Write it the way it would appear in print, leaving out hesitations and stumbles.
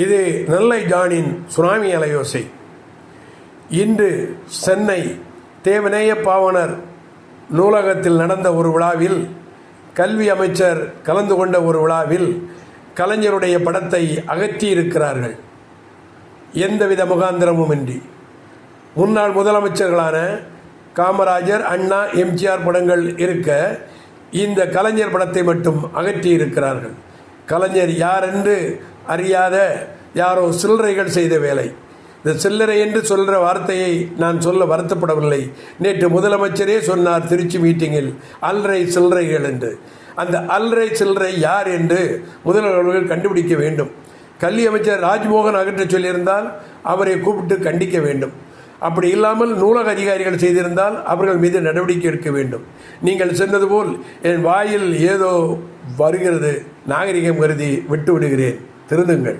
இது நெல்லை ஜானின் சுனாமி அலையோசை. இன்று சென்னை தேவநேய பாவனர் நூலகத்தில் நடந்த ஒரு விழாவில், கல்வி அமைச்சர் கலந்து கொண்ட ஒரு விழாவில் கலைஞருடைய படத்தை அகற்றியிருக்கிறார்கள். எந்தவித முகாந்திரமுமின்றி. முன்னாள் முதலமைச்சர்களான காமராஜர், அண்ணா, எம்ஜிஆர் படங்கள் இருக்க இந்த கலைஞர் படத்தை மட்டும் அகற்றியிருக்கிறார்கள். கலைஞர் யார் என்று அறியாத யாரோ சில்லறைகள் செய்த வேலை. இந்த சில்லறை என்று சொல்கிற வார்த்தையை நான் சொல்ல வருத்தப்படவில்லை. நேற்று முதலமைச்சரே சொன்னார் திருச்சி மீட்டிங்கில், அல்லறை சில்லறைகள் என்று. அந்த அல்லறை சில்லறை யார் என்று முதல்வர்கள் கண்டுபிடிக்க வேண்டும். கல்வி அமைச்சர் ராஜ்மோகன் அகற்ற சொல்லியிருந்தால் அவரை கூப்பிட்டு கண்டிக்க வேண்டும். அப்படி இல்லாமல் நூலக அதிகாரிகள் செய்திருந்தால் அவர்கள் மீது நடவடிக்கை எடுக்க வேண்டும். நீங்கள் சொன்னது போல் என் வாயில் ஏதோ வருகிறது, நாகரிகம் கருதி விட்டு விடுகிறேன், திருந்துங்கள்.